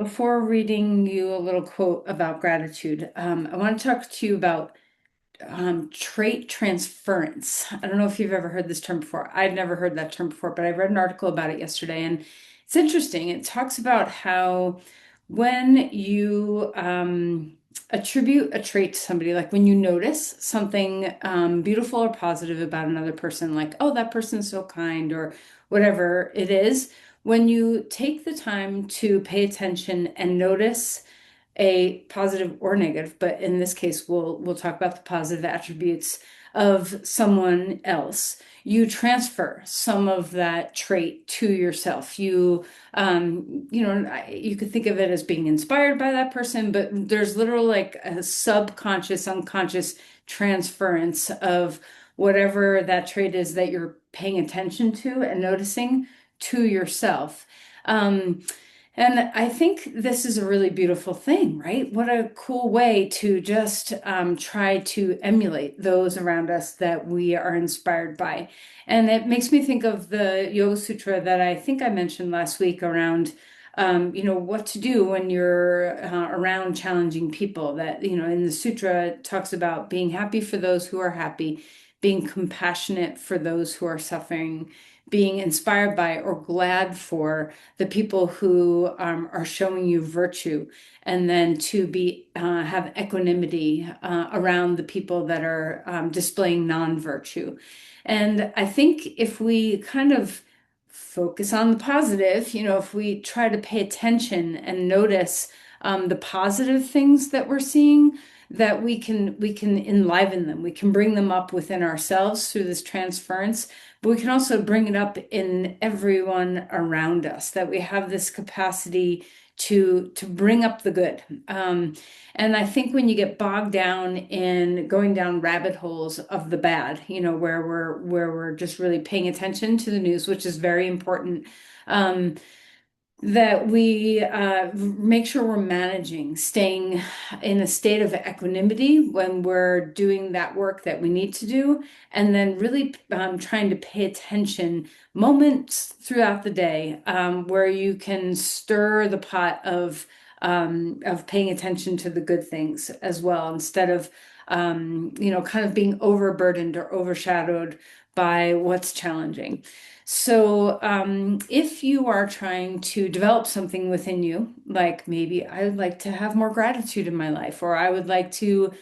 Before reading you a little quote about gratitude, I want to talk to you about trait transference. I don't know if you've ever heard this term before. I'd never heard that term before, but I read an article about it yesterday, and it's interesting. It talks about how when you attribute a trait to somebody, like when you notice something beautiful or positive about another person, like, oh, that person's so kind, or whatever it is, when you take the time to pay attention and notice a positive or negative, but in this case, we'll talk about the positive attributes of someone else. You transfer some of that trait to yourself. You could think of it as being inspired by that person, but there's literally like a subconscious, unconscious transference of whatever that trait is that you're paying attention to and noticing to yourself. Um, and I think this is a really beautiful thing, right? What a cool way to just try to emulate those around us that we are inspired by. And it makes me think of the Yoga Sutra that I think I mentioned last week around, what to do when you're around challenging people. That, in the sutra, it talks about being happy for those who are happy, being compassionate for those who are suffering, being inspired by or glad for the people who are showing you virtue, and then to be have equanimity around the people that are displaying non-virtue. And I think if we kind of focus on the positive, if we try to pay attention and notice the positive things that we're seeing, that we can enliven them, we can bring them up within ourselves through this transference, but we can also bring it up in everyone around us, that we have this capacity to bring up the good. And I think when you get bogged down in going down rabbit holes of the bad, where we're just really paying attention to the news, which is very important, um, that we make sure we're managing, staying in a state of equanimity when we're doing that work that we need to do, and then really trying to pay attention moments throughout the day where you can stir the pot of paying attention to the good things as well, instead of kind of being overburdened or overshadowed by what's challenging. So, if you are trying to develop something within you, like maybe I would like to have more gratitude in my life, or I would like to,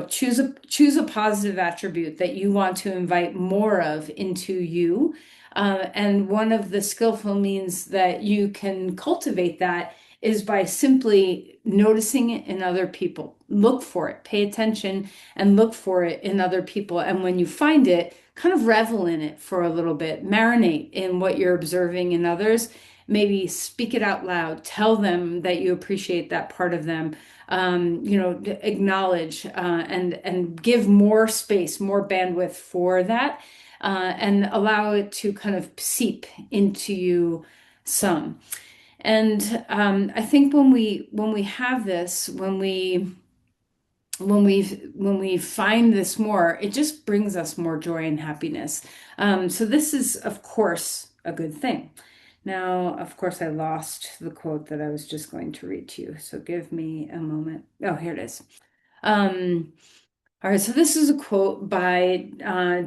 choose a positive attribute that you want to invite more of into you. And one of the skillful means that you can cultivate that is by simply noticing it in other people. Look for it, pay attention, and look for it in other people. And when you find it, kind of revel in it for a little bit, marinate in what you're observing in others, maybe speak it out loud, tell them that you appreciate that part of them, acknowledge and give more space, more bandwidth for that, and allow it to kind of seep into you some. And I think when we have this, when we find this more, it just brings us more joy and happiness. So this is, of course, a good thing. Now, of course, I lost the quote that I was just going to read to you. So give me a moment. Oh, here it is. Um, all right, so this is a quote by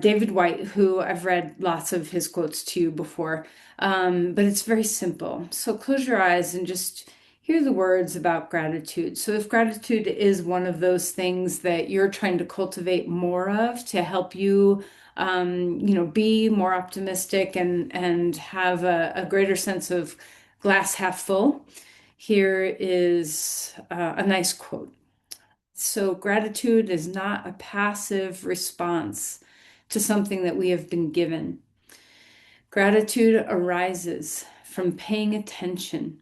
David White, who I've read lots of his quotes to you before, but it's very simple. So close your eyes and just hear the words about gratitude. So if gratitude is one of those things that you're trying to cultivate more of to help you, be more optimistic and have a greater sense of glass half full, here is a nice quote. So, gratitude is not a passive response to something that we have been given. Gratitude arises from paying attention,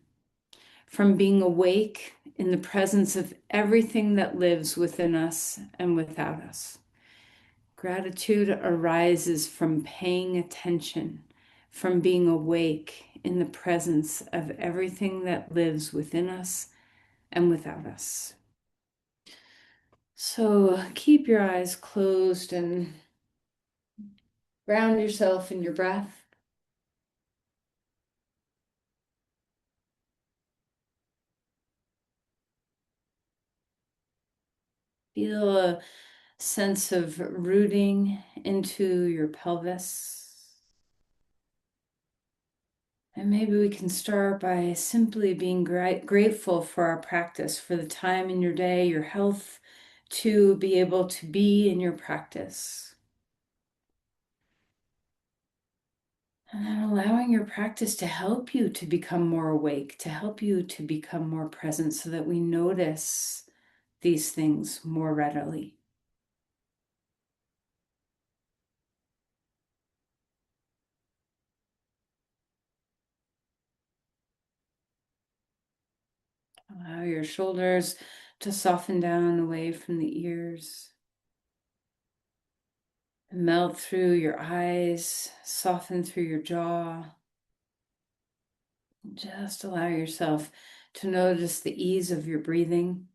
from being awake in the presence of everything that lives within us and without us. Gratitude arises from paying attention, from being awake in the presence of everything that lives within us and without us. So keep your eyes closed and ground yourself in your breath. Feel a sense of rooting into your pelvis. And maybe we can start by simply being grateful for our practice, for the time in your day, your health, to be able to be in your practice. And then allowing your practice to help you to become more awake, to help you to become more present so that we notice these things more readily. Allow your shoulders to soften down away from the ears. Melt through your eyes, soften through your jaw. Just allow yourself to notice the ease of your breathing.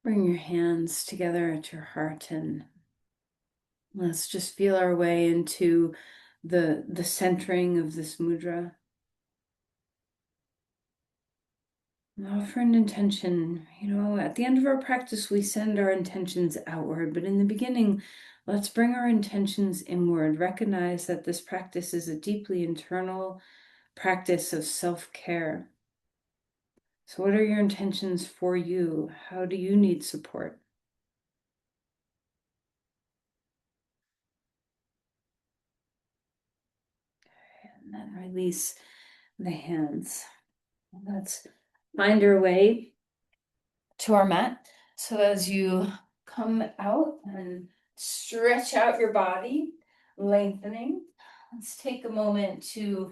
Bring your hands together at your heart and let's just feel our way into the centering of this mudra. Offer an intention. At the end of our practice, we send our intentions outward, but in the beginning, let's bring our intentions inward. Recognize that this practice is a deeply internal practice of self-care. So, what are your intentions for you? How do you need support? And then release the hands. Let's find our way to our mat. So as you come out and stretch out your body, lengthening, let's take a moment to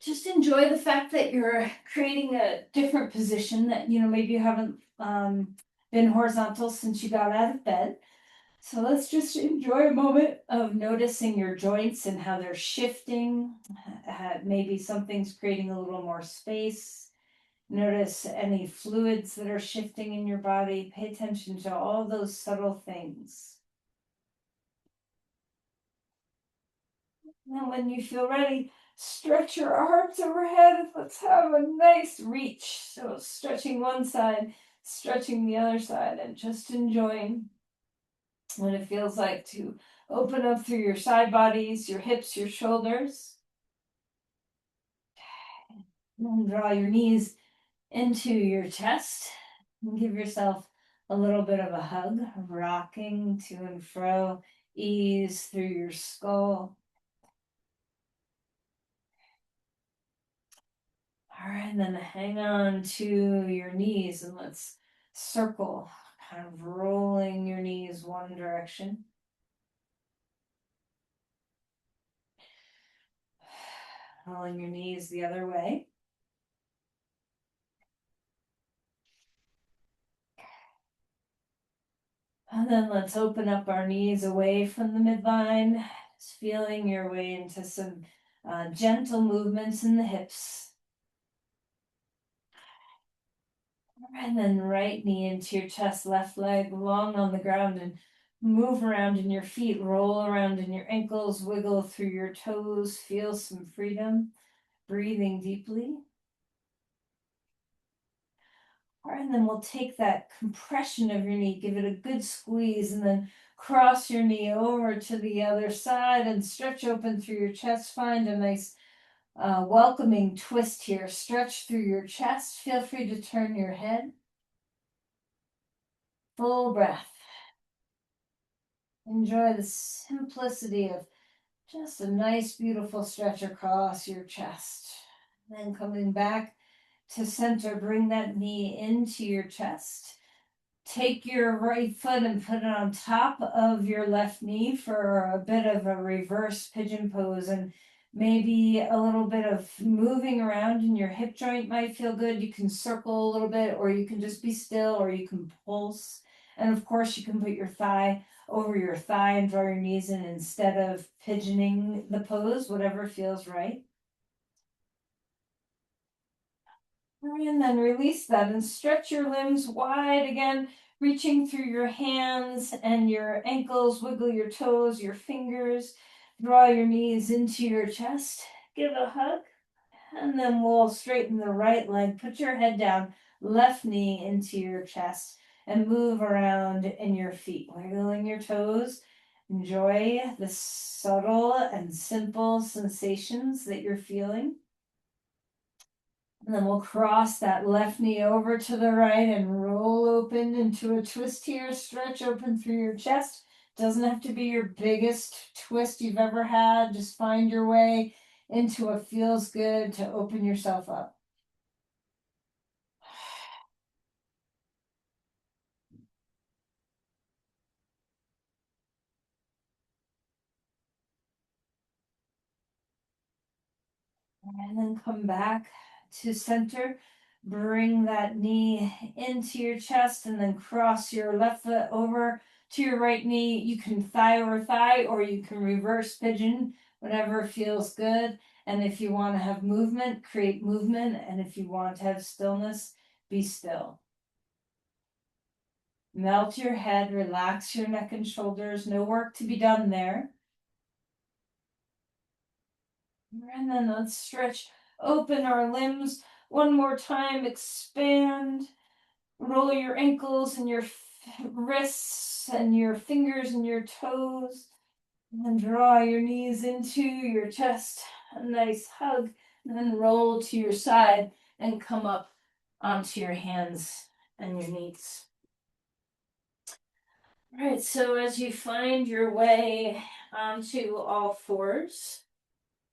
just enjoy the fact that you're creating a different position that, maybe you haven't been horizontal since you got out of bed. So let's just enjoy a moment of noticing your joints and how they're shifting. Maybe something's creating a little more space. Notice any fluids that are shifting in your body. Pay attention to all those subtle things. Now, when you feel ready, stretch your arms overhead. Let's have a nice reach. So, stretching one side, stretching the other side, and just enjoying what it feels like to open up through your side bodies, your hips, your shoulders. And draw your knees into your chest and give yourself a little bit of a hug, rocking to and fro, ease through your skull. All right, and then hang on to your knees and let's circle, kind of rolling your knees one direction. Rolling your knees the other way. And then let's open up our knees away from the midline, just feeling your way into some gentle movements in the hips. And then right knee into your chest, left leg long on the ground, and move around in your feet, roll around in your ankles, wiggle through your toes, feel some freedom, breathing deeply. All right, and then we'll take that compression of your knee, give it a good squeeze, and then cross your knee over to the other side and stretch open through your chest. Find a nice welcoming twist here. Stretch through your chest. Feel free to turn your head. Full breath. Enjoy the simplicity of just a nice, beautiful stretch across your chest. Then coming back to center, bring that knee into your chest. take your right foot and put it on top of your left knee for a bit of a reverse pigeon pose, and maybe a little bit of moving around in your hip joint might feel good. You can circle a little bit, or you can just be still, or you can pulse. And of course, you can put your thigh over your thigh and draw your knees in instead of pigeoning the pose, whatever feels right. And then release that and stretch your limbs wide again, reaching through your hands and your ankles, wiggle your toes, your fingers, draw your knees into your chest, give a hug, and then we'll straighten the right leg, put your head down, left knee into your chest, and move around in your feet, wiggling your toes. Enjoy the subtle and simple sensations that you're feeling. And then we'll cross that left knee over to the right and roll open into a twist here. Stretch open through your chest. Doesn't have to be your biggest twist you've ever had. Just find your way into what feels good to open yourself up. And then come back to center. Bring that knee into your chest and then cross your left foot over to your right knee. You can thigh over thigh, or you can reverse pigeon, whatever feels good. And if you want to have movement, create movement. And if you want to have stillness, be still. Melt your head, relax your neck and shoulders. No work to be done there. And then let's stretch open our limbs one more time. Expand. Roll your ankles and your wrists and your fingers and your toes. And then draw your knees into your chest. A nice hug. And then roll to your side and come up onto your hands and your knees. All right, so as you find your way onto all fours,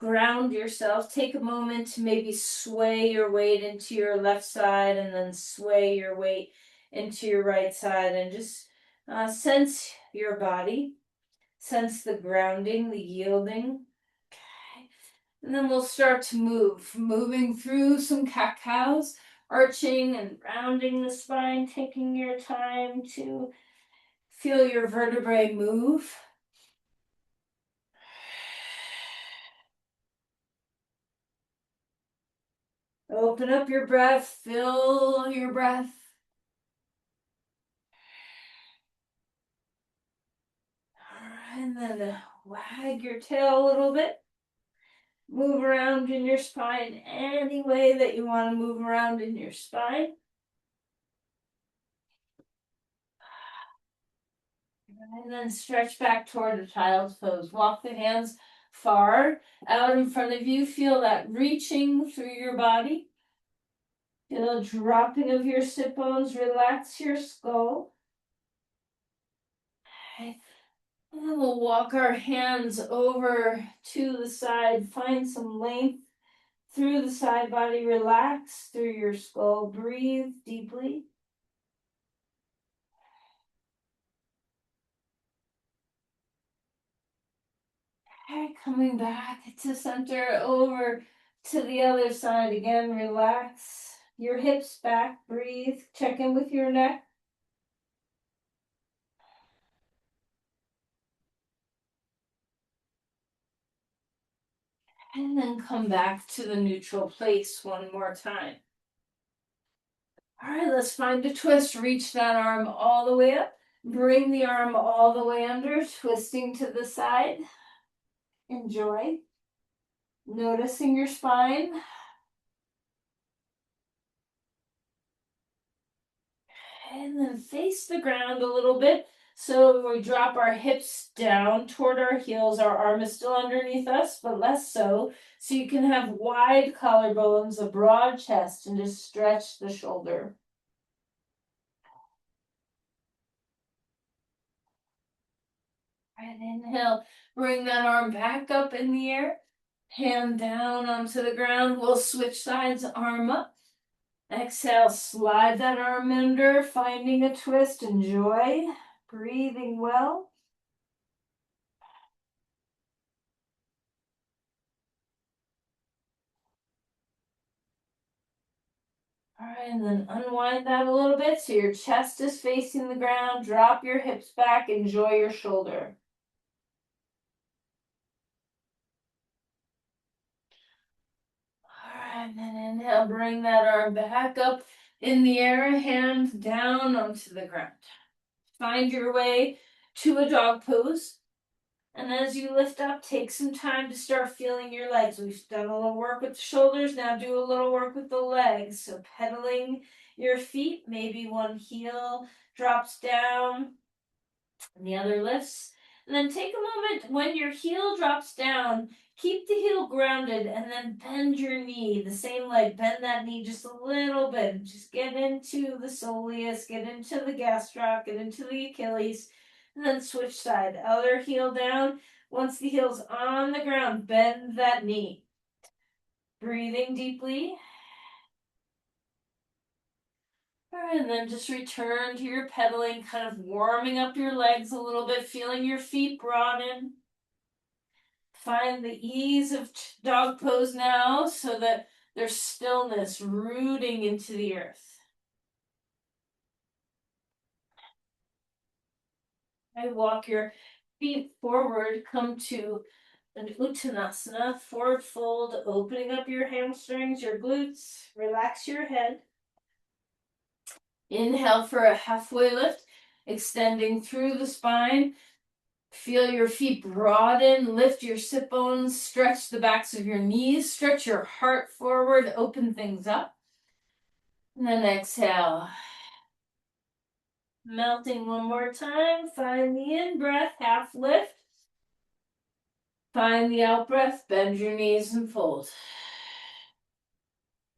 ground yourself. Take a moment to maybe sway your weight into your left side and then sway your weight into your right side, and just sense your body. Sense the grounding, the yielding. Okay. And then we'll start to move, moving through some cat-cows, arching and rounding the spine, taking your time to feel your vertebrae move. Open up your breath, fill your breath. And then wag your tail a little bit. Move around in your spine any way that you want to move around in your spine. And then stretch back toward a child's pose. Walk the hands far out in front of you. Feel that reaching through your body. Feel a dropping of your sit bones. Relax your skull. Okay. And then we'll walk our hands over to the side. Find some length through the side body. Relax through your skull. Breathe deeply. Okay, coming back to center, over to the other side again. Relax your hips back. Breathe. Check in with your neck. And then come back to the neutral place one more time. All right, let's find a twist. Reach that arm all the way up. Bring the arm all the way under, twisting to the side. Enjoy. Noticing your spine. And then face the ground a little bit. So we drop our hips down toward our heels. Our arm is still underneath us, but less so. So you can have wide collarbones, a broad chest, and just stretch the shoulder. And inhale, bring that arm back up in the air. Hand down onto the ground. We'll switch sides, arm up. Exhale, slide that arm under, finding a twist. Enjoy. Breathing well. All right, and then unwind that a little bit so your chest is facing the ground. Drop your hips back. Enjoy your shoulder. All right, and then inhale, bring that arm back up in the air, hands down onto the ground. Find your way to a dog pose. And as you lift up, take some time to start feeling your legs. We've done a little work with the shoulders, now do a little work with the legs. So pedaling your feet, maybe one heel drops down and the other lifts. And then take a moment when your heel drops down, keep the heel grounded and then bend your knee, the same leg, bend that knee just a little bit. Just get into the soleus, get into the gastroc, get into the Achilles, and then switch side. Other heel down. Once the heel's on the ground, bend that knee. Breathing deeply. All right, and then just return to your pedaling, kind of warming up your legs a little bit, feeling your feet broaden. Find the ease of dog pose now so that there's stillness rooting into the earth. I walk your feet forward, come to an Uttanasana, forward fold, opening up your hamstrings, your glutes, relax your head. Inhale for a halfway lift, extending through the spine. Feel your feet broaden, lift your sit bones, stretch the backs of your knees, stretch your heart forward, open things up. And then exhale. Melting one more time. Find the in-breath, half lift. Find the out-breath, bend your knees and fold.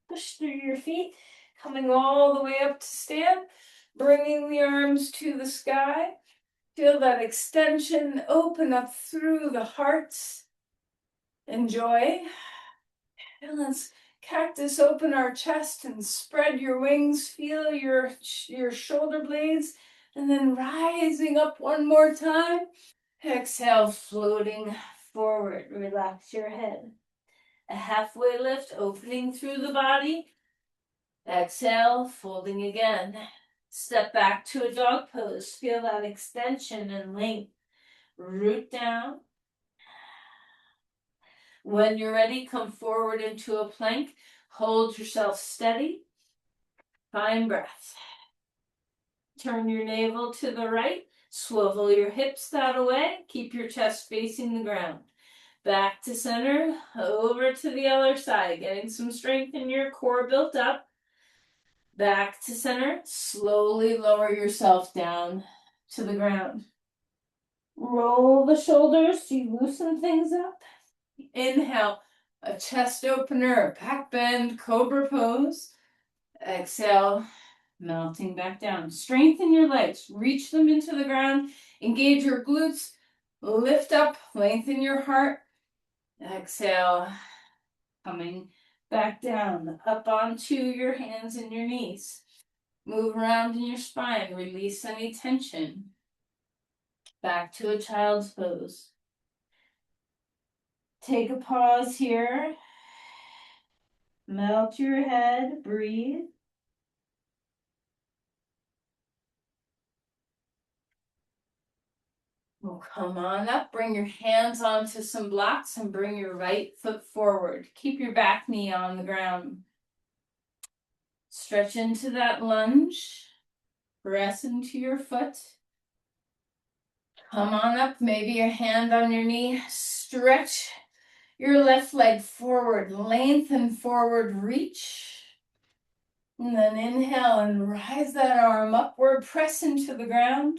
Push through your feet, coming all the way up to stand, bringing the arms to the sky. Feel that extension open up through the heart. Enjoy. And let's cactus open our chest and spread your wings. Feel your shoulder blades. And then rising up one more time. Exhale, floating forward. Relax your head. A halfway lift, opening through the body. Exhale, folding again. Step back to a dog pose. Feel that extension and length. Root down. When you're ready, come forward into a plank. Hold yourself steady. Find breath. Turn your navel to the right. Swivel your hips that way. Keep your chest facing the ground. Back to center. Over to the other side. Getting some strength in your core built up. Back to center. Slowly lower yourself down to the ground. Roll the shoulders so you loosen things up. Inhale, a chest opener, a back bend, cobra pose. Exhale, melting back down. Strengthen your legs, reach them into the ground, engage your glutes, lift up, lengthen your heart. Exhale, coming back down, up onto your hands and your knees. Move around in your spine, release any tension. Back to a child's pose. Take a pause here. Melt your head, breathe. Well, come on up, bring your hands onto some blocks and bring your right foot forward. Keep your back knee on the ground. Stretch into that lunge. Press into your foot. Come on up, maybe your hand on your knee. Stretch your left leg forward, lengthen forward, reach. And then inhale and rise that arm upward, press into the ground.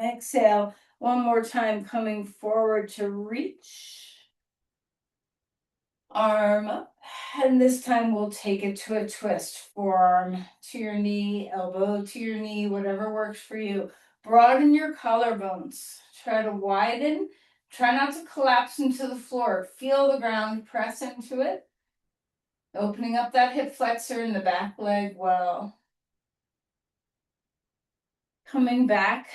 Exhale, one more time, coming forward to reach. Arm up, and this time we'll take it to a twist. Forearm to your knee, elbow to your knee, whatever works for you. Broaden your collarbones. Try to widen. Try not to collapse into the floor. Feel the ground, press into it. Opening up that hip flexor in the back leg well. Coming back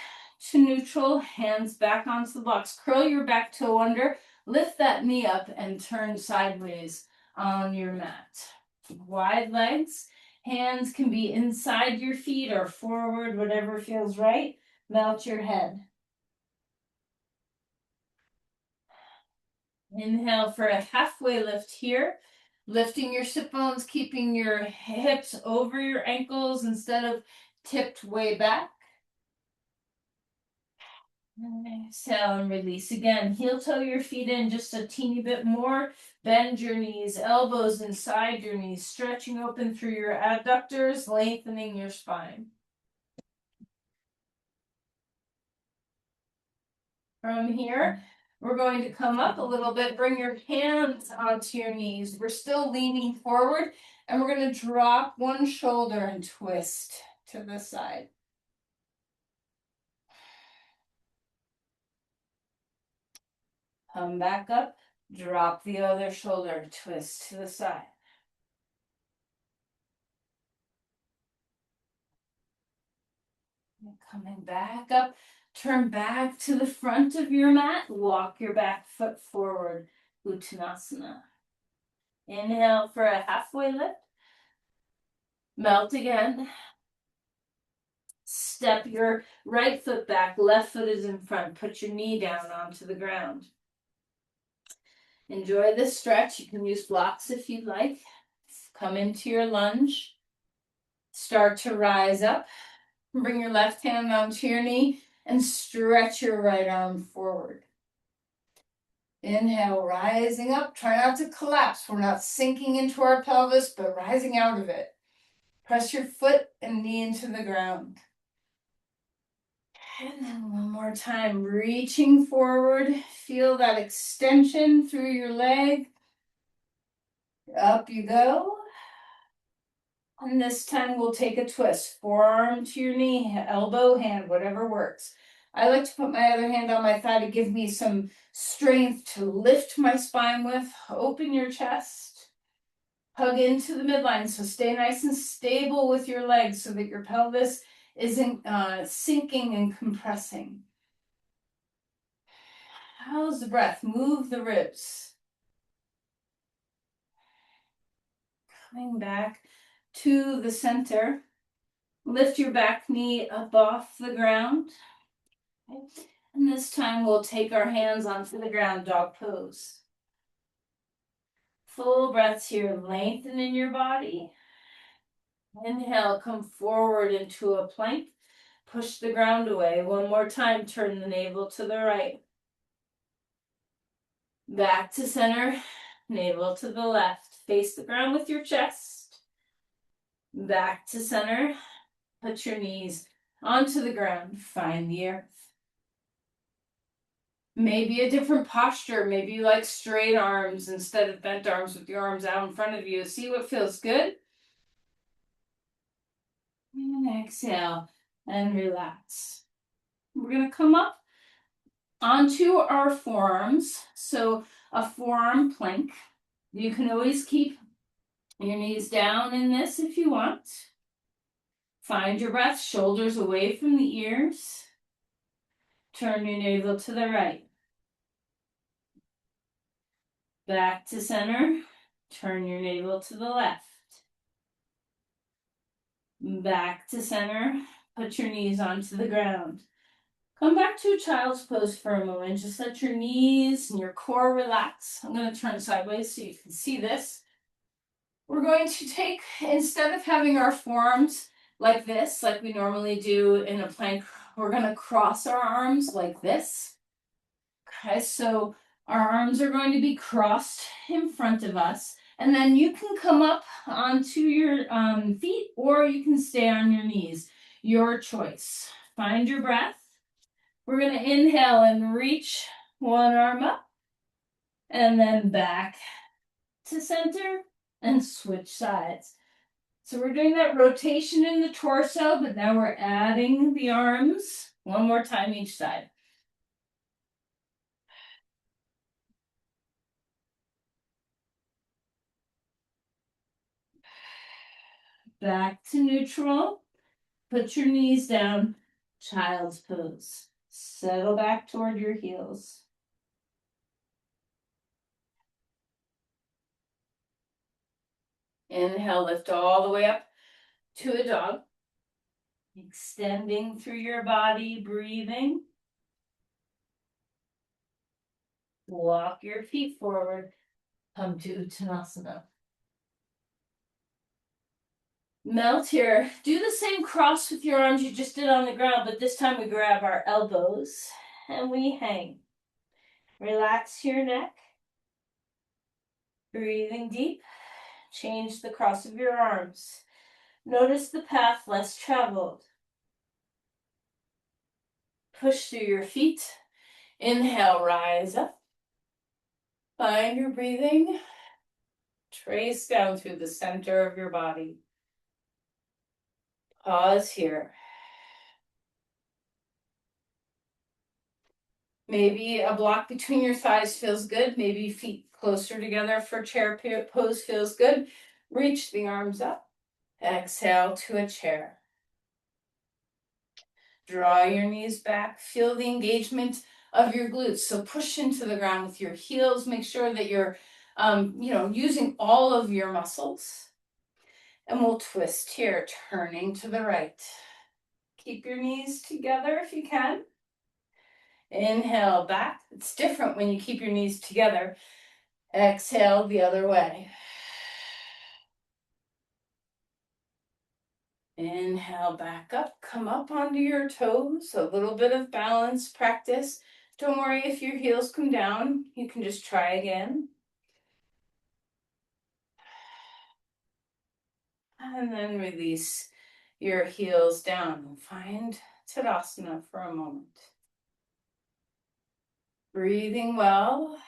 to neutral, hands back onto the blocks. Curl your back toe under, lift that knee up and turn sideways on your mat. Wide legs, hands can be inside your feet or forward, whatever feels right. Melt your head. Inhale for a halfway lift here. Lifting your sit bones, keeping your hips over your ankles instead of tipped way back. Exhale and release again. Heel toe your feet in just a teeny bit more. Bend your knees, elbows inside your knees, stretching open through your adductors, lengthening your spine. From here, we're going to come up a little bit, bring your hands onto your knees. We're still leaning forward, and we're going to drop one shoulder and twist to the side. Come back up, drop the other shoulder, twist to the side. Coming back up, turn back to the front of your mat, walk your back foot forward, Uttanasana. Inhale for a halfway lift. Melt again. Step your right foot back, left foot is in front. Put your knee down onto the ground. Enjoy this stretch. You can use blocks if you'd like. Come into your lunge. Start to rise up. Bring your left hand onto your knee and stretch your right arm forward. Inhale, rising up. Try not to collapse. We're not sinking into our pelvis, but rising out of it. Press your foot and knee into the ground. And then one more time, reaching forward. Feel that extension through your leg. Up you go. And this time we'll take a twist. Forearm to your knee, elbow, hand, whatever works. I like to put my other hand on my thigh to give me some strength to lift my spine with. Open your chest. Hug into the midline, so stay nice and stable with your legs so that your pelvis isn't sinking and compressing. How's the breath? Move the ribs. Coming back to the center. Lift your back knee up off the ground. Okay. And this time we'll take our hands onto the ground, dog pose. Full breaths here, lengthen in your body. Inhale, come forward into a plank. Push the ground away. One more time, turn the navel to the right. Back to center, navel to the left. Face the ground with your chest. Back to center. Put your knees onto the ground. Find the earth. Maybe a different posture. Maybe you like straight arms instead of bent arms with your arms out in front of you. See what feels good. And exhale and relax. We're going to come up onto our forearms. So a forearm plank. You can always keep your knees down in this if you want. Find your breath, shoulders away from the ears. Turn your navel to the right. Back to center. Turn your navel to the left. Back to center. Put your knees onto the ground. Come back to a child's pose for a moment. Just let your knees and your core relax. I'm going to turn sideways so you can see this. We're going to take, instead of having our forearms like this, like we normally do in a plank, we're going to cross our arms like this. Okay, so our arms are going to be crossed in front of us. And then you can come up onto your feet or you can stay on your knees. Your choice. Find your breath. We're going to inhale and reach one arm up. And then back to center and switch sides. So we're doing that rotation in the torso, but now we're adding the arms. One more time each side. Back to neutral. Put your knees down. Child's pose. Settle back toward your heels. Inhale, lift all the way up to a dog. Extending through your body, breathing. Walk your feet forward. Come to Uttanasana. Melt here. Do the same cross with your arms you just did on the ground, but this time we grab our elbows and we hang. Relax your neck. Breathing deep. Change the cross of your arms. Notice the path less traveled. Push through your feet. Inhale, rise up. Find your breathing. Trace down through the center of your body. Pause here. Maybe a block between your thighs feels good. Maybe feet closer together for chair pose feels good. Reach the arms up. Exhale to a chair. Draw your knees back. Feel the engagement of your glutes. So push into the ground with your heels. Make sure that you're, using all of your muscles. And we'll twist here, turning to the right. Keep your knees together if you can. Inhale back. It's different when you keep your knees together. Exhale the other way. Inhale back up. Come up onto your toes. A little bit of balance practice. Don't worry if your heels come down. You can just try again. And then release your heels down and find Tadasana for a moment. Breathing well.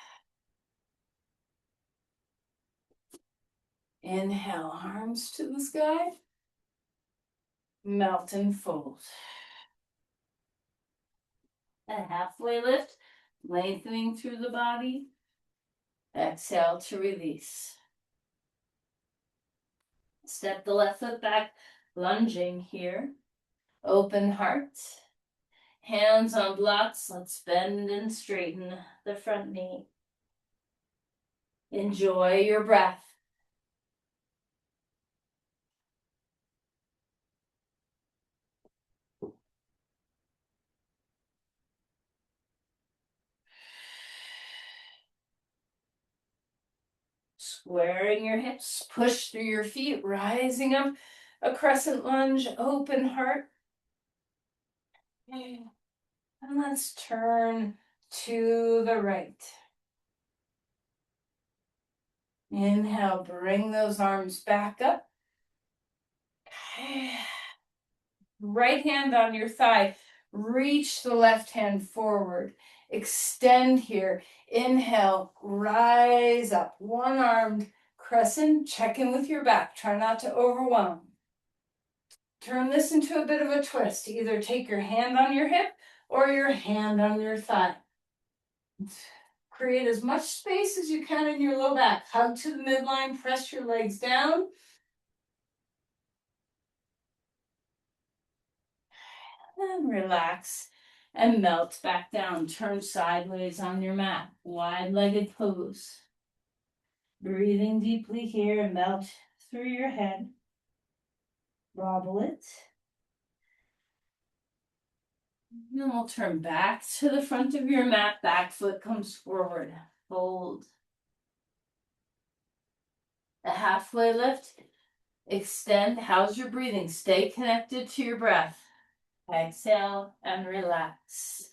Inhale, arms to the sky. Melt and fold. A halfway lift, lengthening through the body. Exhale to release. Step the left foot back, lunging here. Open heart. Hands on blocks. Let's bend and straighten the front knee. Enjoy your breath. Squaring your hips, push through your feet, rising up, a crescent lunge, open heart. And let's turn to the right. Inhale, bring those arms back up. Right hand on your thigh, reach the left hand forward. Extend here. Inhale, rise up. One-armed crescent. Check in with your back. Try not to overwhelm. Turn this into a bit of a twist. Either take your hand on your hip or your hand on your thigh. Create as much space as you can in your low back. Hug to the midline, press your legs down. And relax and melt back down. Turn sideways on your mat. Wide-legged pose. Breathing deeply here and melt through your head. Wobble it. Then we'll turn back to the front of your mat. Back foot comes forward. Fold. A halfway lift. Extend. How's your breathing? Stay connected to your breath. Exhale and relax.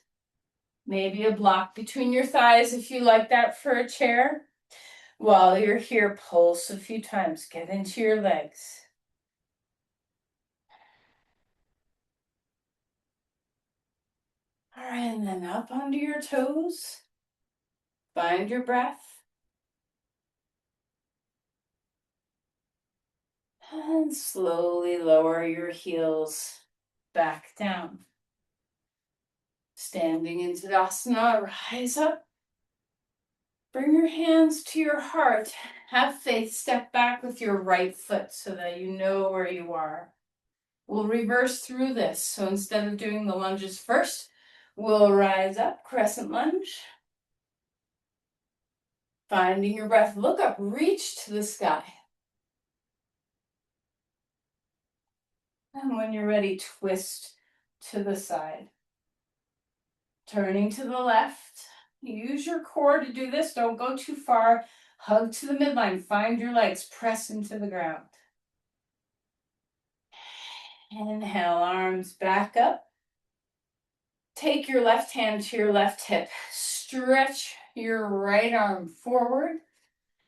Maybe a block between your thighs if you like that for a chair. While you're here, pulse a few times. Get into your legs. All right, and then up onto your toes. Find your breath. And slowly lower your heels back down. Standing in Tadasana, rise up. Bring your hands to your heart. Have faith. Step back with your right foot so that you know where you are. We'll reverse through this. So instead of doing the lunges first, we'll rise up, crescent lunge. Finding your breath, look up, reach to the sky. And when you're ready, twist to the side. Turning to the left. Use your core to do this. Don't go too far. Hug to the midline. Find your legs. Press into the ground. Inhale, arms back up. Take your left hand to your left hip. Stretch your right arm forward.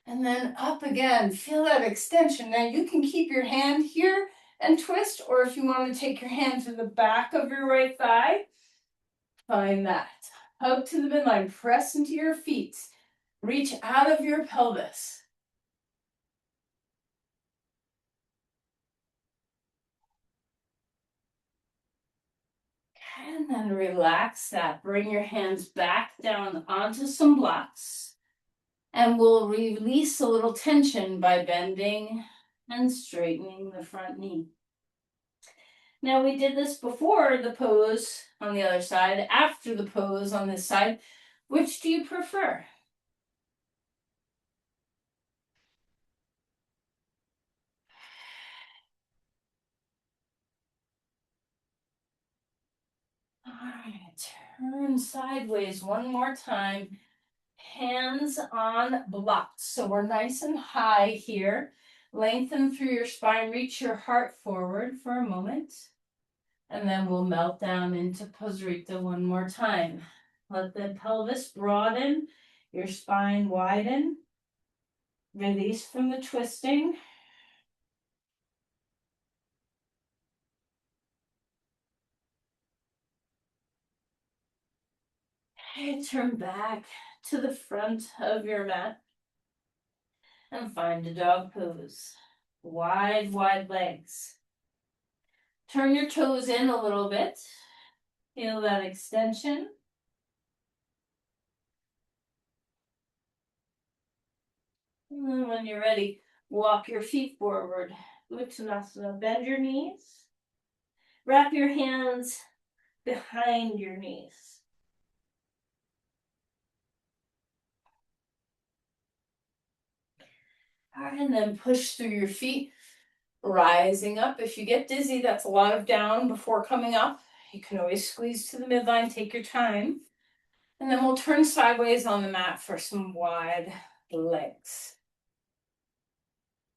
And then up again. Feel that extension. Now you can keep your hand here and twist, or if you want to take your hand to the back of your right thigh, find that. Hug to the midline. Press into your feet. Reach out of your pelvis. And then relax that. Bring your hands back down onto some blocks. And we'll release a little tension by bending and straightening the front knee. Now we did this before the pose on the other side, after the pose on this side. Which do you prefer? All right, turn sideways one more time. Hands on blocks. So we're nice and high here. Lengthen through your spine, reach your heart forward for a moment. And then we'll melt down into Posarita one more time. Let the pelvis broaden, your spine widen. Release from the twisting. Okay, turn back to the front of your mat and find a dog pose. Wide, wide legs. Turn your toes in a little bit. Feel that extension. And then when you're ready, walk your feet forward. Uttanasana, bend your knees. Wrap your hands behind your knees. All right, and then push through your feet, rising up. If you get dizzy, that's a lot of down before coming up. You can always squeeze to the midline, take your time. And then we'll turn sideways on the mat for some wide legs.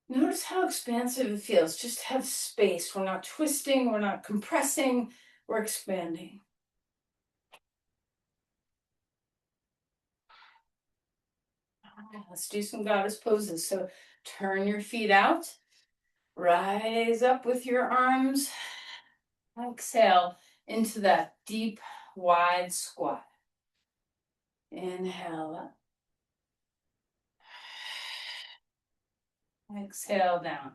Notice how expansive it feels. Just have space. We're not twisting, we're not compressing, we're expanding. Let's do some goddess poses. So turn your feet out, rise up with your arms, exhale into that deep, wide squat. Inhale up. Exhale down.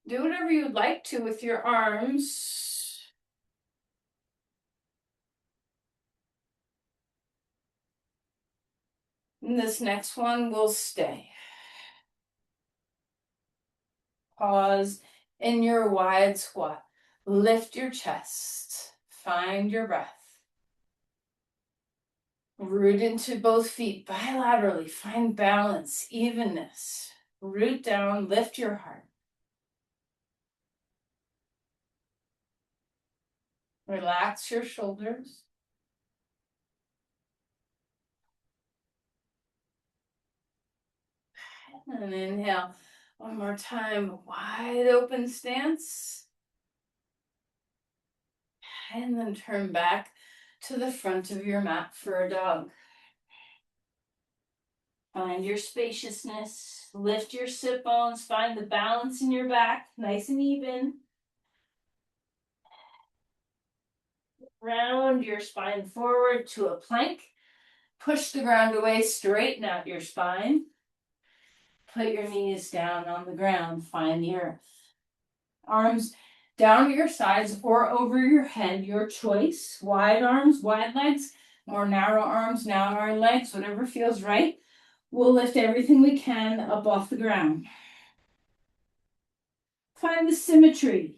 Do whatever you'd like to with your arms. And this next one will stay. Pause in your wide squat. Lift your chest. Find your breath. Root into both feet bilaterally. Find balance, evenness. Root down, lift your heart. Relax your shoulders. And inhale. One more time, wide open stance. And then turn back to the front of your mat for a dog. Find your spaciousness. Lift your sit bones. Find the balance in your back, nice and even. Round your spine forward to a plank. Push the ground away, straighten out your spine. Put your knees down on the ground, find the earth. Arms down to your sides or over your head, your choice. Wide arms, wide legs. or narrow arms, narrow legs, whatever feels right. We'll lift everything we can up off the ground. Find the symmetry.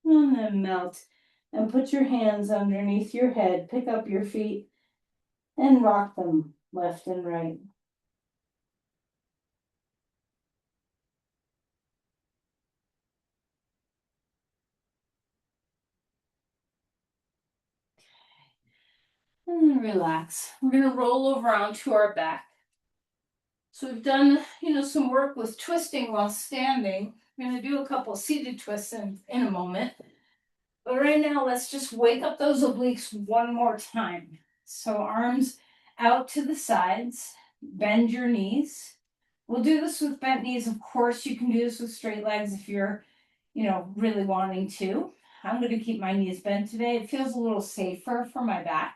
And then melt. And put your hands underneath your head. Pick up your feet and rock them left and right. And then relax. We're going to roll over onto our back. So we've done, some work with twisting while standing. We're going to do a couple seated twists in a moment. But right now, let's just wake up those obliques one more time. So arms out to the sides, bend your knees. We'll do this with bent knees. Of course, you can do this with straight legs if you're, really wanting to. I'm going to keep my knees bent today. It feels a little safer for my back.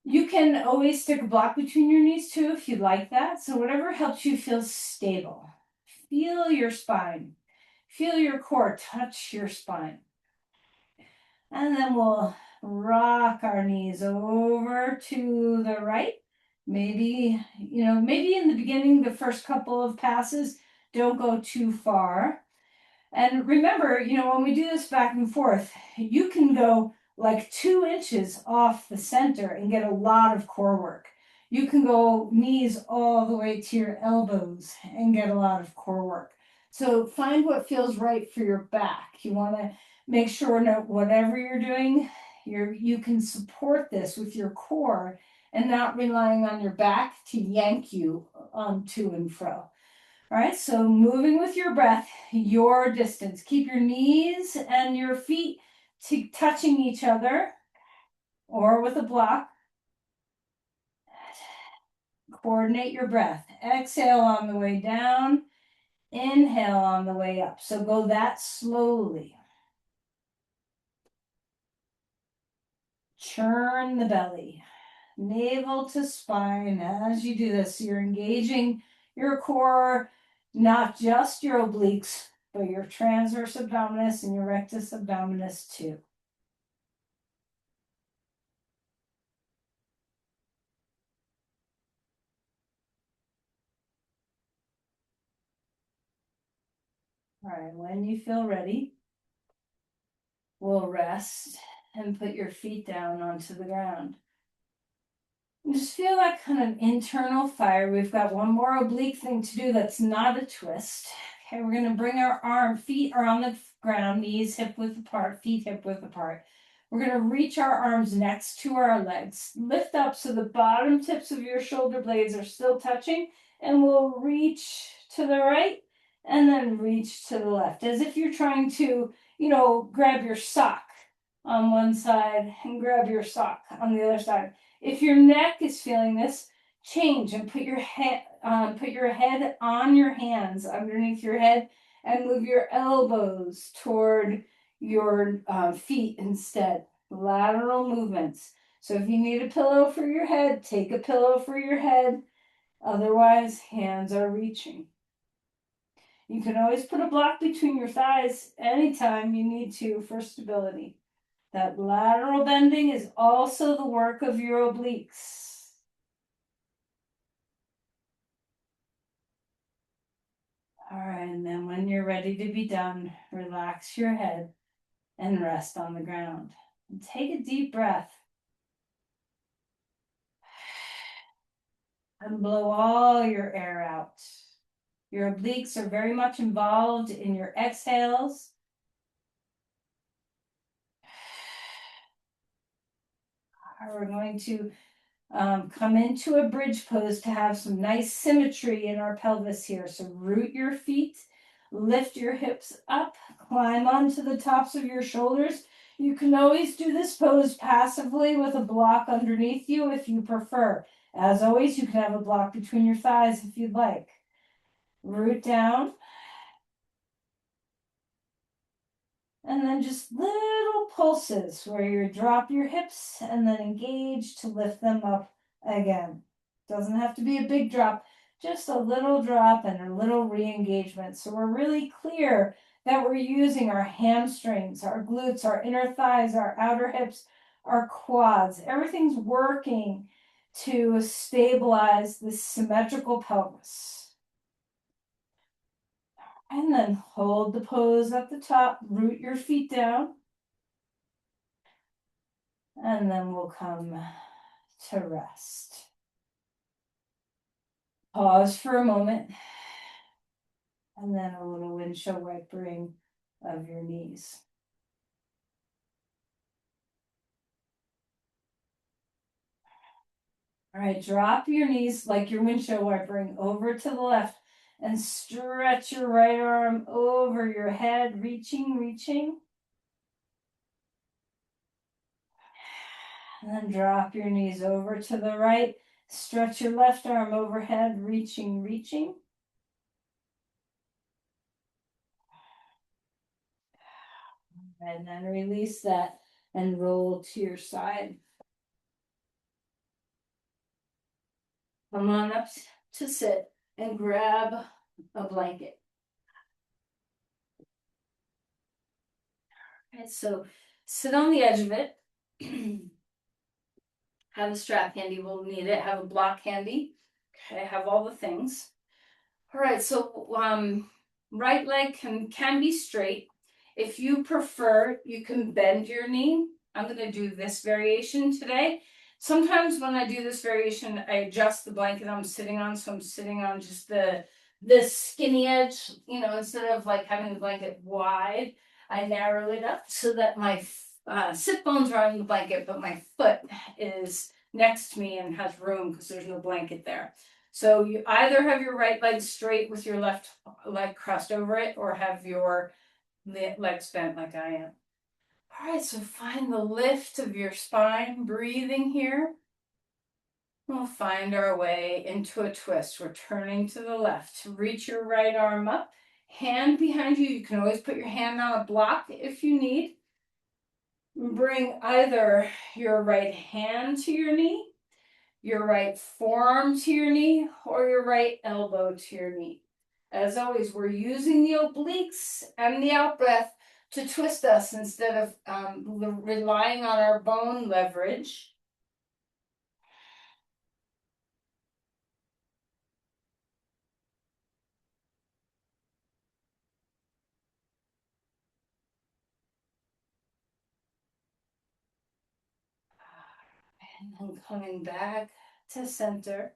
You can always stick a block between your knees too if you like that. So whatever helps you feel stable. Feel your spine. Feel your core touch your spine. And then we'll rock our knees over to the right. Maybe in the beginning, the first couple of passes, don't go too far. And remember, when we do this back and forth, you can go like 2 inches off the center and get a lot of core work. You can go knees all the way to your elbows and get a lot of core work. So find what feels right for your back. You want to make sure that whatever you're doing, you can support this with your core and not relying on your back to yank you to and fro. All right, so moving with your breath, your distance. Keep your knees and your feet touching each other or with a block. Coordinate your breath. Exhale on the way down. Inhale on the way up. So go that slowly. Churn the belly. Navel to spine. As you do this, you're engaging your core, not just your obliques, but your transverse abdominis and your rectus abdominis too. All right, when you feel ready, we'll rest and put your feet down onto the ground. And just feel that kind of internal fire. We've got one more oblique thing to do that's not a twist. Okay, we're going to bring our feet are on the ground, knees hip width apart, feet hip width apart. We're going to reach our arms next to our legs. Lift up so the bottom tips of your shoulder blades are still touching, and we'll reach to the right and then reach to the left, as if you're trying to, grab your sock on one side and grab your sock on the other side. If your neck is feeling this, change and put your head on your hands underneath your head and move your elbows toward your feet instead. Lateral movements. So if you need a pillow for your head, take a pillow for your head. Otherwise, hands are reaching. You can always put a block between your thighs anytime you need to for stability. That lateral bending is also the work of your obliques. All right, and then when you're ready to be done, relax your head and rest on the ground. And take a deep breath. And blow all your air out. Your obliques are very much involved in your exhales. We're going to come into a bridge pose to have some nice symmetry in our pelvis here. So root your feet, lift your hips up, climb onto the tops of your shoulders. You can always do this pose passively with a block underneath you if you prefer. As always, you can have a block between your thighs if you'd like. Root down. And then just little pulses where you drop your hips and then engage to lift them up again. Doesn't have to be a big drop, just a little drop and a little re-engagement. So we're really clear that we're using, our hamstrings, our glutes, our inner thighs, our outer hips, our quads. Everything's working to stabilize this symmetrical pelvis. And then hold the pose at the top, root your feet down. And then we'll come to rest. Pause for a moment. And then a little windshield wipering of your knees. All right, drop your knees like your windshield wipering over to the left and stretch your right arm over your head, reaching. And then drop your knees over to the right. Stretch your left arm overhead, reaching. And then release that and roll to your side. Come on up to sit and grab a blanket. Okay, so sit on the edge of it. Have a strap handy, we'll need it. Have a block handy. Okay, have all the things. All right, so right leg can be straight. If you prefer, you can bend your knee. I'm going to do this variation today. Sometimes when I do this variation, I adjust the blanket I'm sitting on, so I'm sitting on just the skinny edge, you know, instead of like having the blanket wide, I narrow it up so that my sit bones are on the blanket, but my foot is next to me and has room because there's no blanket there. So you either have your right leg straight with your left leg crossed over it, or have your legs bent like I am. All right, so find the lift of your spine, breathing here. We'll find our way into a twist. We're turning to the left. Reach your right arm up, hand behind you. You can always put your hand on a block if you need. Bring either your right hand to your knee, your right forearm to your knee, or your right elbow to your knee. As always, we're using the obliques and the out breath to twist us instead of relying on our bone leverage. And then coming back to center.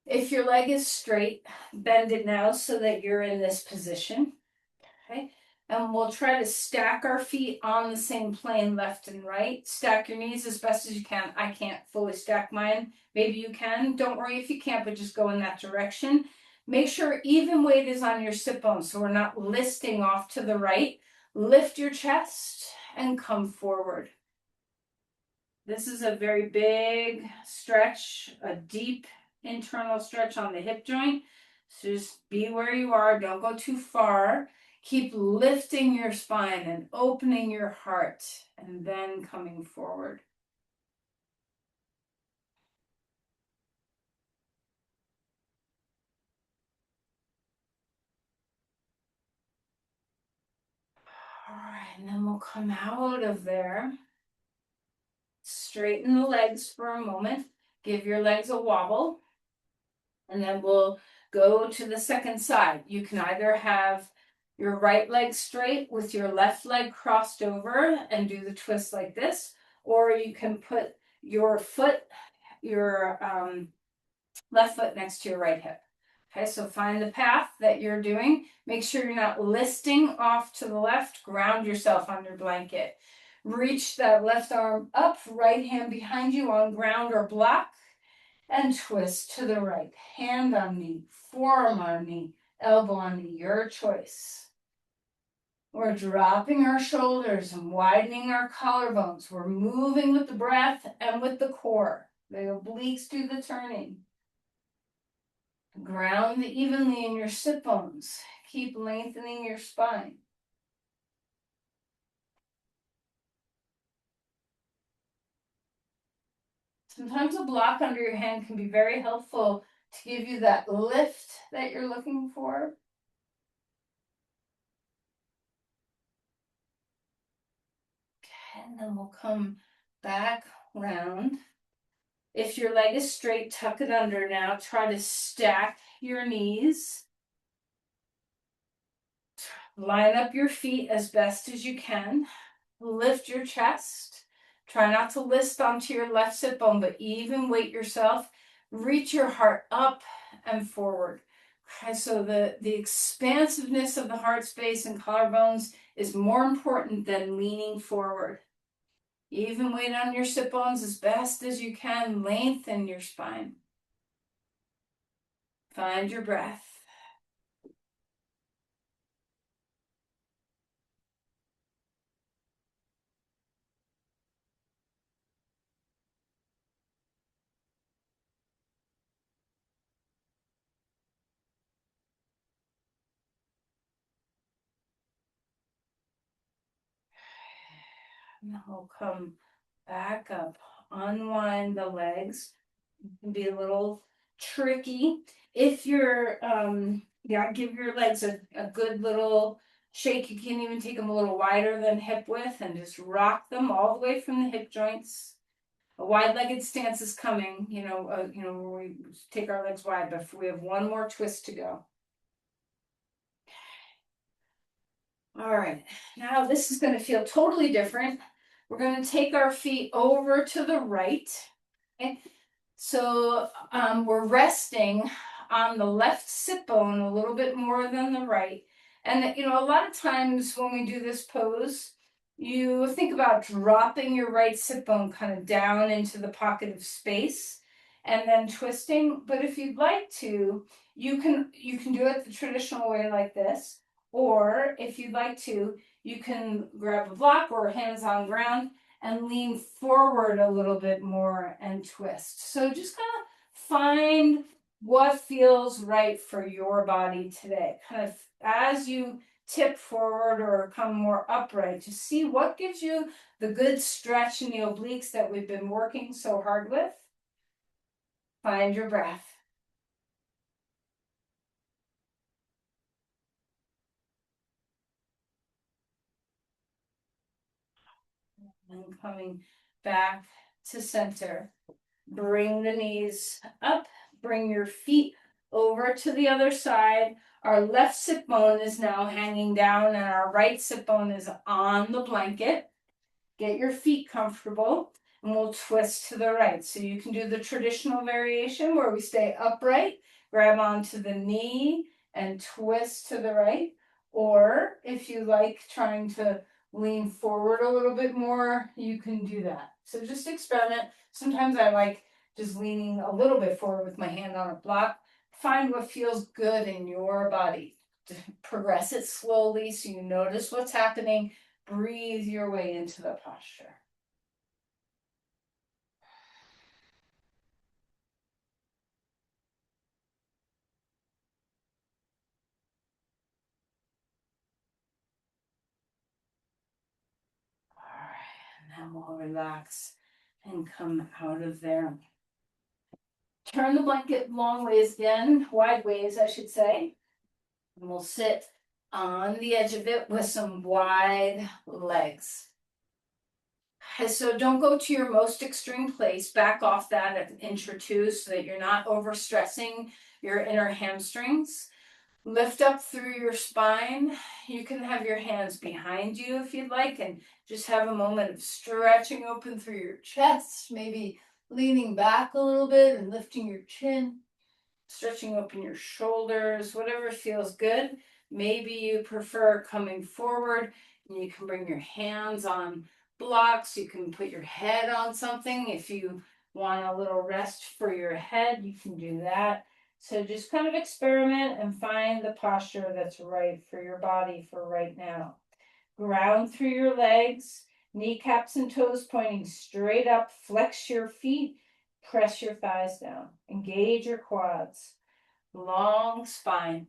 If your leg is straight, bend it now so that you're in this position. Okay. And we'll try to stack our feet on the same plane, left and right. Stack your knees as best as you can. I can't fully stack mine. Maybe you can. Don't worry if you can't, but just go in that direction. Make sure even weight is on your sit bones so we're not listing off to the right. Lift your chest and come forward. This is a very big stretch, a deep internal stretch on the hip joint. So just be where you are. Don't go too far. Keep lifting your spine and opening your heart, and then coming forward. All right, and then we'll come out of there. Straighten the legs for a moment. Give your legs a wobble. And then we'll go to the second side. You can either have your right leg straight with your left leg crossed over and do the twist like this, or you can put your foot, your left foot next to your right hip. Okay, so find the path that you're doing. Make sure you're not listing off to the left. Ground yourself on your blanket. Reach that left arm up, right hand behind you on ground or block, and twist to the right. Hand on knee, forearm on knee, elbow on knee, your choice. We're dropping our shoulders and widening our collarbones. We're moving with the breath and with the core. The obliques do the turning. Ground evenly in your sit bones. Keep lengthening your spine. Sometimes a block under your hand can be very helpful to give you that lift that you're looking for. And then we'll come back round. If your leg is straight, tuck it under now. Try to stack your knees. Line up your feet as best as you can. Lift your chest. Try not to list onto your left sit bone, but even weight yourself. Reach your heart up and forward. Okay, so the expansiveness of the heart space and collarbones is more important than leaning forward. Even weight on your sit bones as best as you can. Lengthen your spine. Find your breath. Now we'll come back up. Unwind the legs. It can be a little tricky. If you're, yeah, give your legs a good little shake. You can even take them a little wider than hip width and just rock them all the way from the hip joints. A wide-legged stance is coming, where we take our legs wide, but we have one more twist to go. All right, now this is going to feel totally different. We're going to take our feet over to the right. Okay? So we're resting on the left sit bone a little bit more than the right. And a lot of times when we do this pose, you think about dropping your right sit bone kind of down into the pocket of space and then twisting. But if you'd like to, you can do it the traditional way like this. Or if you'd like to, you can grab a block or hands on ground and lean forward a little bit more and twist. So just kind of find what feels right for your body today. Kind of as you tip forward or come more upright, just see what gives you the good stretch in the obliques that we've been working so hard with. Find your breath. And coming back to center. Bring the knees up, bring your feet over to the other side. Our left sit bone is now hanging down and our right sit bone is on the blanket. Get your feet comfortable and we'll twist to the right. So you can do the traditional variation where we stay upright, grab onto the knee and twist to the right. Or if you like trying to lean forward a little bit more, you can do that. So just experiment. Sometimes I like just leaning a little bit forward with my hand on a block. Find what feels good in your body. Progress it slowly so you notice what's happening. Breathe your way into the posture. All right, and then we'll relax and come out of there. Turn the blanket long ways again, wide ways, I should say. And we'll sit on the edge of it with some wide legs. So don't go to your most extreme place. Back off that at an inch or two so that you're not overstressing your inner hamstrings. Lift up through your spine. You can have your hands behind you if you'd like and just have a moment of stretching open through your chest, maybe leaning back a little bit and lifting your chin, stretching open your shoulders, whatever feels good. Maybe you prefer coming forward and you can bring your hands on blocks. You can put your head on something. If you want a little rest for your head, you can do that. So just kind of experiment and find the posture that's right for your body for right now. Ground through your legs, kneecaps and toes pointing straight up. Flex your feet, press your thighs down. Engage your quads. Long spine.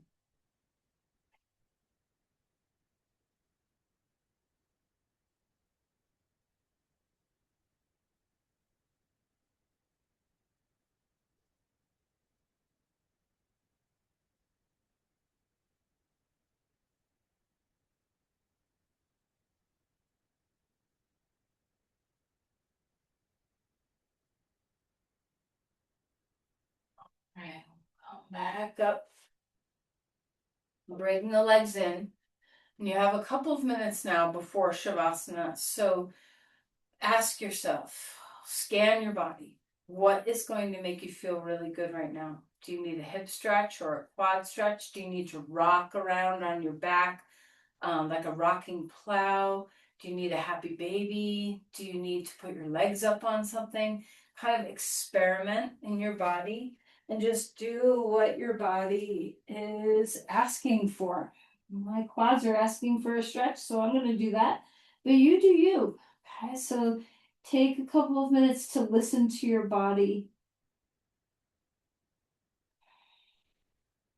right, come back up, bring the legs in. And you have a couple of minutes now before Shavasana. So ask yourself, scan your body. What is going to make you feel really good right now? Do you need a hip stretch or a quad stretch? Do you need to rock around on your back like a rocking plow? Do you need a happy baby? Do you need to put your legs up on something? Kind of experiment in your body and just do what your body is asking for. My quads are asking for a stretch, so I'm going to do that. But you do you. Okay, so take a couple of minutes to listen to your body.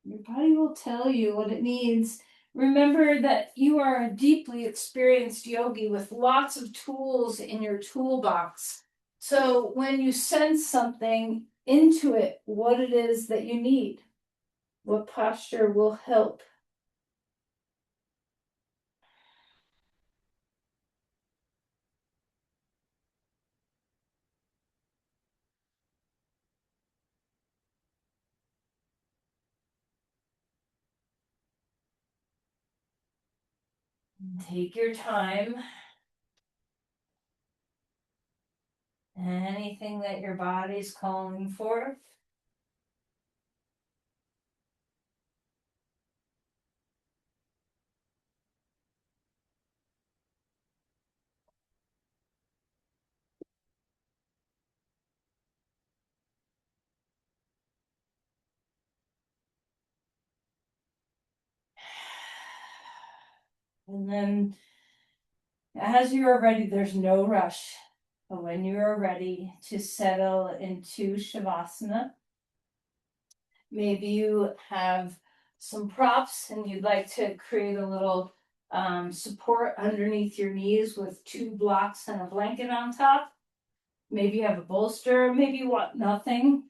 Your body will tell you what it needs. Remember that you are a deeply experienced yogi with lots of tools in your toolbox. So when you sense something, intuit what it is that you need. What posture will help? Take your time. Anything that your body's calling for. And then as you are ready, there's no rush. But when you are ready to settle into Shavasana, maybe you have some props and you'd like to create a little support underneath your knees with two blocks and a blanket on top. Maybe you have a bolster, maybe you want nothing.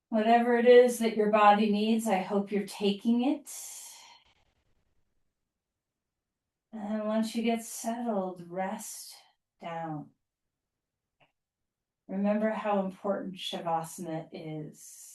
Whatever it is that your body needs, I hope you're taking it. And once you get settled, rest down. Remember how important Shavasana is.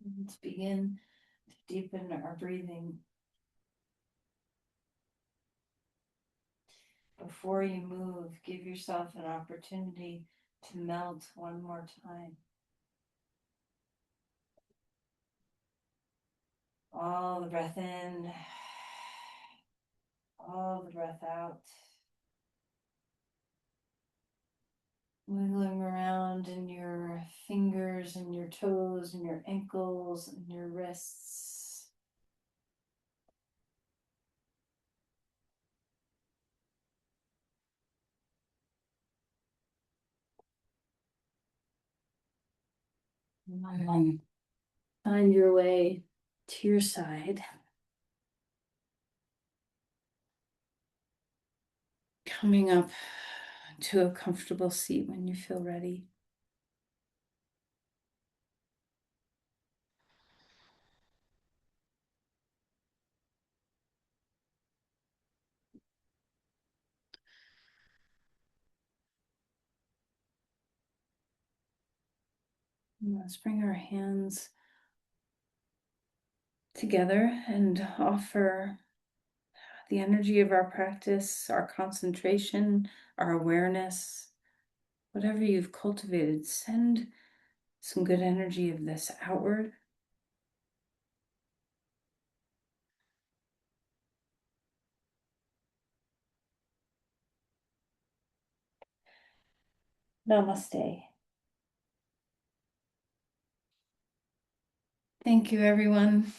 Let's begin to deepen our breathing. Before you move, give yourself an opportunity to melt one more time. All the breath in, all the breath out. Wiggling around in your fingers and your toes and your ankles and your wrists. Find your way to your side. Coming up to a comfortable seat when you feel ready. Let's bring our hands together and offer the energy of our practice, our concentration, our awareness, whatever you've cultivated. Send some good energy of this outward. Namaste. Thank you, everyone.